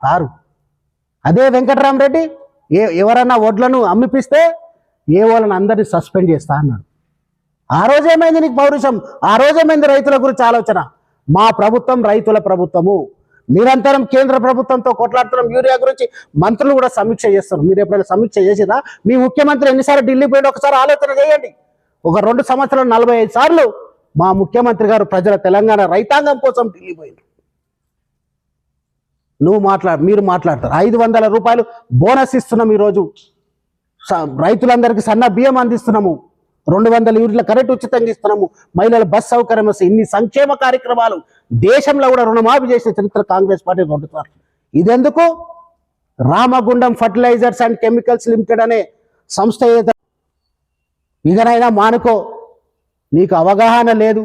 Car. అదే వెంకటరామరెడ్డి ఎవరన్నా వడ్లను అమ్మిపిస్తే ఏ వాళ్ళని అందరినీ సస్పెండ్ చేస్తా అన్నాడు. ఆ రోజేమైంది నీకు పౌరుషం? ఆ రోజేమైంది రైతుల గురించి ఆలోచన? మా ప్రభుత్వం రైతుల ప్రభుత్వము, నిరంతరం కేంద్ర ప్రభుత్వంతో కొట్లాడుతున్నాం. యూరియా గురించి మంత్రులు కూడా సమీక్ష చేస్తారు. మీరు ఎప్పుడైనా సమీక్ష చేసినా? మీ ముఖ్యమంత్రి ఎన్నిసార్లు ఢిల్లీ పోయినా ఒకసారి ఆలోచన చేయండి. ఒక 2 సంవత్సరాలు 45 సార్లు మా ముఖ్యమంత్రి గారు ప్రజల తెలంగాణ రైతాంగం కోసం ఢిల్లీ పోయింది. మీరు మాట్లాడతారు. 500 రూపాయలు బోనస్ ఇస్తున్నాం. ఈరోజు రైతులందరికీ సన్న బియ్యం అందిస్తున్నాము. 200 యూనిట్ల కరెంట్ ఉచితంగా ఇస్తున్నాము. మహిళల బస్ సౌకర్యం వస్తే ఇన్ని సంక్షేమ కార్యక్రమాలు దేశంలో కూడా రుణమాఫీ చేసిన చరిత్ర కాంగ్రెస్ పార్టీ 2 సార్లు. ఇదెందుకు? Ramagundam fertilizers and chemicals limited అనే సంస్థ ఇకనైనా మానుకో. నీకు అవగాహన లేదు,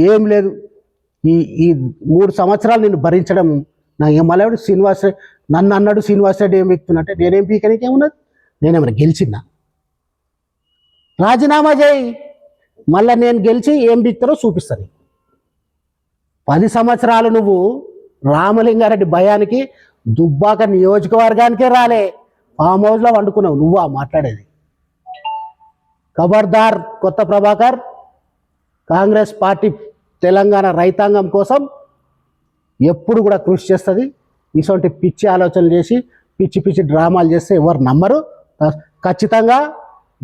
ఏం లేదు. ఈ 3 సంవత్సరాలు నిన్ను భరించడం మళ్ళీ నన్ను అన్నాడు శ్రీనివాస్ రెడ్డి ఏం వ్యక్తున్నట్టే. నేనేం పీకనికి ఏమున్నది? నేనేమైనా గెలిచినా? రాజీనామా చేయి, మళ్ళీ నేను గెలిచి ఏం పీక్తారో చూపిస్తాను. 10 సంవత్సరాలు నువ్వు రామలింగారెడ్డి భయానికి దుబ్బాక నియోజకవర్గానికే రాలే, ఫామ్ హౌస్లో వండుకున్నావు. నువ్వా మాట్లాడేది? ఖబర్దార్ కొత్త ప్రభాకర్. కాంగ్రెస్ పార్టీ తెలంగాణ రైతాంగం కోసం ఎప్పుడు కూడా కృషి చేస్తుంది. ఇటువంటి పిచ్చి ఆలోచనలు చేసి పిచ్చి పిచ్చి డ్రామాలు చేస్తే ఎవరు నమ్మరు. ఖచ్చితంగా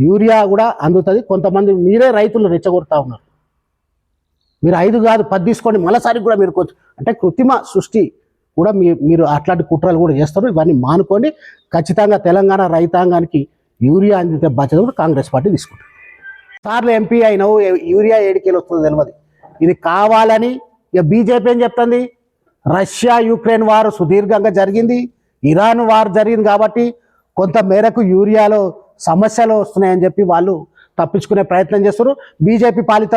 యూరియా కూడా అందుతుంది. కొంతమంది మీరే రైతులు రెచ్చగొడతా ఉన్నారు. మీరు 5 కాదు 10 తీసుకోండి, మళ్ళీసారి కూడా మీరు కొంచెం అంటే కృత్రిమ సృష్టి కూడా మీరు అట్లాంటి కుట్రలు కూడా చేస్తారు. ఇవన్నీ మానుకోండి. ఖచ్చితంగా తెలంగాణ రైతాంగానికి యూరియా అందితే బాధ్యత కూడా కాంగ్రెస్ పార్టీ తీసుకుంటుంది. సార్లు ఎంపీ అయినావు, యూరియా 7 కిలో వస్తుంది తెలియదు. ఇది కావాలని ఇక బీజేపీ ఏం చెప్తుంది? రష్యా యుక్రెయిన్ వారు సుదీర్ఘంగా జరిగింది, ఇరాన్ వారు జరిగింది కాబట్టి కొంత మేరకు యూరియాలో సమస్యలు వస్తున్నాయని చెప్పి వాళ్ళు తప్పించుకునే ప్రయత్నం చేస్తారు. బీజేపీ పాలిత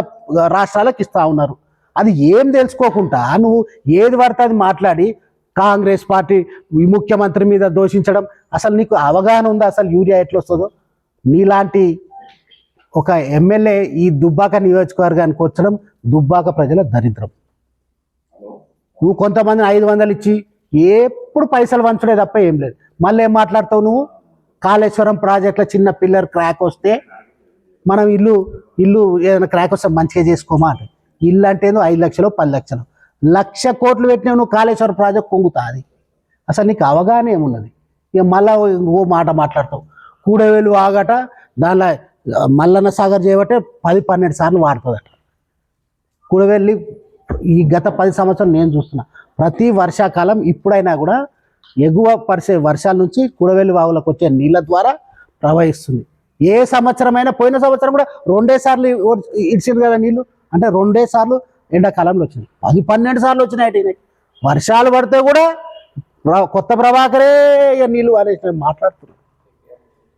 రాష్ట్రాలకు ఇస్తూ ఉన్నారు. అది ఏం తెలుసుకోకుండా నువ్వు ఏది పడితే అది మాట్లాడి కాంగ్రెస్ పార్టీ ముఖ్యమంత్రి మీద దోషించడం, అసలు నీకు అవగాహన ఉందా అసలు యూరియా ఎట్లా వస్తుందో? నీలాంటి ఒక ఎమ్మెల్యే ఈ దుబ్బాక నియోజకవర్గానికి వచ్చడం దుబ్బాక ప్రజల దరిద్రం. నువ్వు కొంతమందిని 500 ఇచ్చి ఎప్పుడు పైసలు వంచడే తప్ప ఏం లేదు. మళ్ళీ ఏం మాట్లాడతావు నువ్వు? కాళేశ్వరం ప్రాజెక్టులో చిన్న పిల్లర్ క్రాక్ వస్తే మనం ఇల్లు ఏదైనా క్రాక్ వస్తే మంచిగా చేసుకోమా అంటే, ఇల్లు అంటే 5 లక్షలు 10 లక్షలు 1,00,000 కోట్లు పెట్టినావు నువ్వు. కాళేశ్వరం ప్రాజెక్ట్ పొంగుతుంది. అసలు నీకు అవగాహన ఏమున్నది? ఇక మళ్ళీ ఓ మాట మాట్లాడతావు. కూడవేలు ఆగట దానిలో మల్లన్న సాగర్ చేయబట్టే 10-12 సార్లు వాడుతుందట. కూడవెల్లి ఈ గత 10 సంవత్సరాలు నేను చూస్తున్నా. ప్రతి వర్షాకాలం ఇప్పుడైనా కూడా ఎగువ పరిసే వర్షాల నుంచి కూడవెల్లి వాగులకు వచ్చే నీళ్ళ ద్వారా ప్రవహిస్తుంది. ఏ సంవత్సరమైనా, పోయిన సంవత్సరం కూడా 2 సార్లు ఇడిచింది కదా నీళ్ళు. అంటే 2 సార్లు ఎండాకాలంలో వచ్చినాయి, 10-12 సార్లు వచ్చినాయి. వర్షాలు పడితే కూడా కొత్త ప్రభాకరే నీళ్ళు అనేసి మాట్లాడుతున్నారు.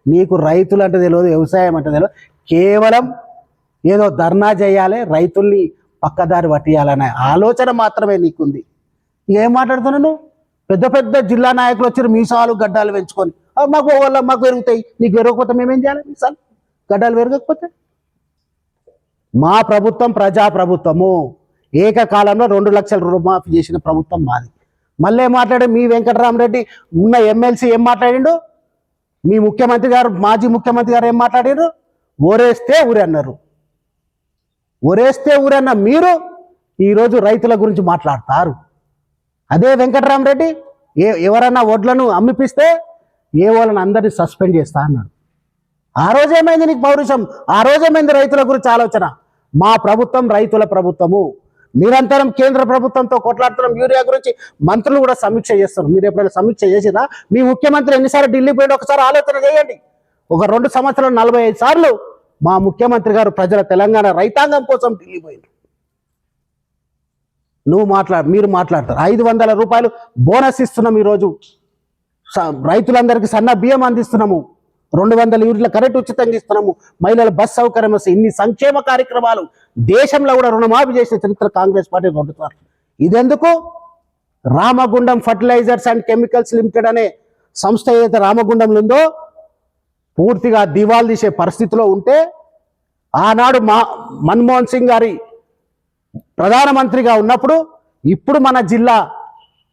నీకు రైతులు అంటే తెలియదు, వ్యవసాయం అంటే తెలియదు. కేవలం ఏదో ధర్నా చేయాలి, రైతుల్ని పక్కదారి పట్టియాలనే ఆలోచన మాత్రమే నీకుంది. ఏం మాట్లాడుతున్నావు నువ్వు? పెద్ద పెద్ద జిల్లా నాయకులు వచ్చారు మీసాలు గడ్డాలు పెంచుకొని, మాకు పెరుగుతాయి, నీకు పెరగకపోతే మేమేం చేయాలి? మీసాలు గడ్డాలు పెరగకపోతే? మా ప్రభుత్వం ప్రజాప్రభుత్వము. ఏకకాలంలో 2 లక్షల రుణమాఫీ చేసిన ప్రభుత్వం మాది. మళ్ళీ మాట్లాడే మీ వెంకటరామరెడ్డి ఉన్న ఎమ్మెల్సీ ఏం మాట్లాడిండు? మీ ముఖ్యమంత్రి గారు, మాజీ ముఖ్యమంత్రి గారు ఏం మాట్లాడారు? ఓరేస్తే ఊరే అన్నారు. ఓరేస్తే ఊరన్న మీరు ఈరోజు రైతుల గురించి మాట్లాడతారు. అదే వెంకటరామరెడ్డి ఎవరన్నా వడ్లను అమ్మిపిస్తే ఏ వాళ్ళని అందరినీ సస్పెండ్ చేస్తా అన్నాడు. ఆ రోజేమైంది నీకు పౌరుషం? ఆ రోజేమైంది రైతుల గురించి ఆలోచన? మా ప్రభుత్వం రైతుల ప్రభుత్వము, నిరంతరం కేంద్ర ప్రభుత్వంతో కొట్లాడుతున్నాం. యూరియా గురించి మంత్రులు కూడా సమీక్ష చేస్తారు. మీరు ఎప్పుడైనా సమీక్ష చేసినా? మీ ముఖ్యమంత్రి ఎన్నిసార్లు ఢిల్లీ పోయినా ఒకసారి ఆలోచన చేయండి. ఒక 2 సంవత్సరాలు 45 సార్లు మా ముఖ్యమంత్రి గారు ప్రజల తెలంగాణ రైతాంగం కోసం ఢిల్లీ పోయింది. మీరు మాట్లాడతారు. 500 రూపాయలు బోనస్ ఇస్తున్నాం. ఈరోజు రైతులందరికీ సన్న బియ్యం అందిస్తున్నాము. 200 యూనిట్ల కరెంట్ ఉచితంగా ఇస్తున్నాము. మహిళల బస్ సౌకర్యం వస్తే ఇన్ని సంక్షేమ కార్యక్రమాలు దేశంలో కూడా రుణమాఫీ చేసిన చరిత్ర కాంగ్రెస్ పార్టీ 2 సార్లు. ఇదెందుకు? Ramagundam fertilizers and chemicals limited అనే సంస్థ ఏదైతే రామగుండంలో ఉందో పూర్తిగా దివాలు తీసే పరిస్థితిలో ఉంటే, ఆనాడు మన్మోహన్ సింగ్ గారి ప్రధానమంత్రిగా ఉన్నప్పుడు, ఇప్పుడు మన జిల్లా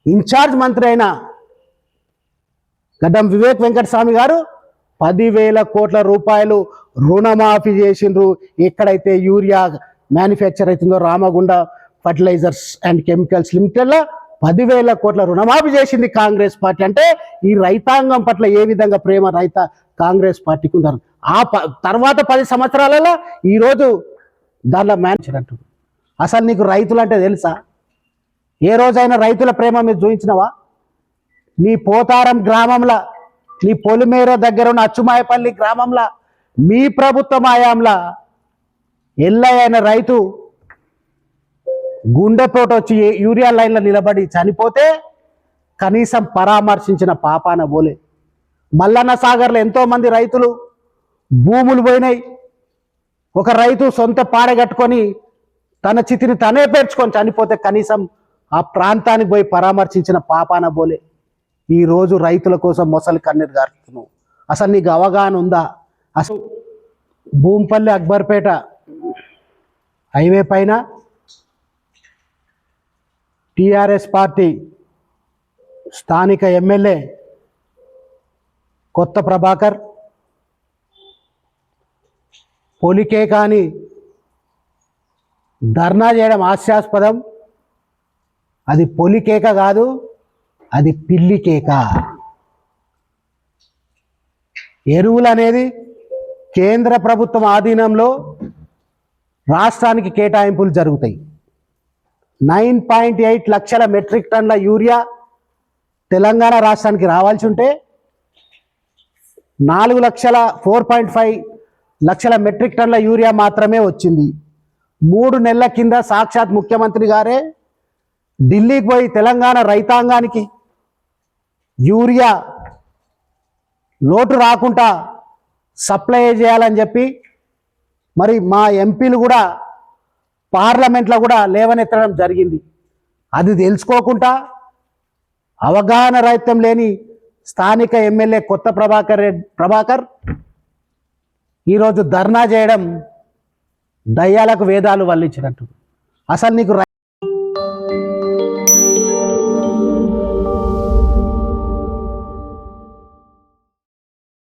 ఇన్ఛార్జ్ మంత్రి అయిన గడ్డం వివేక్ వెంకటస్వామి గారు 10,000 కోట్ల రూపాయలు రుణమాఫీ చేసిండ్రు. ఎక్కడైతే యూరియా మ్యానుఫ్యాక్చర్ అవుతుందో రామగుండ ఫర్టిలైజర్స్ అండ్ కెమికల్స్ లిమిటెడ్లో 10,000 కోట్ల రుణమాఫీ చేసింది కాంగ్రెస్ పార్టీ. అంటే ఈ రైతాంగం పట్ల ఏ విధంగా ప్రేమ కాంగ్రెస్ పార్టీకి ఉన్నారు. తర్వాత 10 సంవత్సరాలలో ఈరోజు దానిలో మేనేజర్ అంటూ అసలు నీకు రైతులు అంటే తెలుసా? ఏ రోజైనా రైతుల ప్రేమ మీరు చూపించినవా? నీ పోతారం గ్రామంలో, నీ పొలిమేర దగ్గర ఉన్న అచ్చుమాయపల్లి గ్రామంలో మీ ప్రభుత్వం హయాంలో ఎల్లయ్యైన రైతు గుండెపోటు వచ్చి యూరియా లైన్లో నిలబడి చనిపోతే కనీసం పరామర్శించిన పాపాన పోలే. మల్లన్న సాగర్లో ఎంతోమంది రైతులు భూములు పోయినాయి. ఒక రైతు సొంత పాడగట్టుకొని తన చితిని తనే పేర్చుకొని చనిపోతే కనీసం ఆ ప్రాంతానికి పోయి పరామర్శించిన పాపాన పోలే. ఈరోజు రైతుల కోసం మొసలి కన్నీరు గారుతున్నావు. అసలు నీకు అవగాహన ఉందా? అసలు భూంపల్లి అక్బర్పేట హైవే పైన టిఆర్ఎస్ పార్టీ స్థానిక ఎమ్మెల్యే కొత్త ప్రభాకర్ పొలికే కానీ ధర్నా చేయడం హాస్యాస్పదం. అది పొలికేక కాదు, అది పిల్లి కేక. ఎరువులు అనేది కేంద్ర ప్రభుత్వం ఆధీనంలో రాష్ట్రానికి కేటాయింపులు జరుగుతాయి. 9.8 లక్షల మెట్రిక్ టన్ల యూరియా తెలంగాణ రాష్ట్రానికి రావాల్సి ఉంటే 4,5 లక్షల మెట్రిక్ టన్ల యూరియా మాత్రమే వచ్చింది. 3 నెలల కింద సాక్షాత్ ముఖ్యమంత్రి గారే ఢిల్లీకి పోయి తెలంగాణ రైతాంగానికి యూరియా లోటు రాకుండా సప్లై చేయాలని చెప్పి మరి మా ఎంపీలు కూడా పార్లమెంట్లో కూడా లేవనెత్తడం జరిగింది. అది తెలుసుకోకుండా అవగాహన రహితం లేని స్థానిక ఎమ్మెల్యే కొత్త ప్రభాకర్ ఈరోజు ధర్నా చేయడం దయ్యాలకు వేదాలు వల్లించినట్టు. అసలు నీకు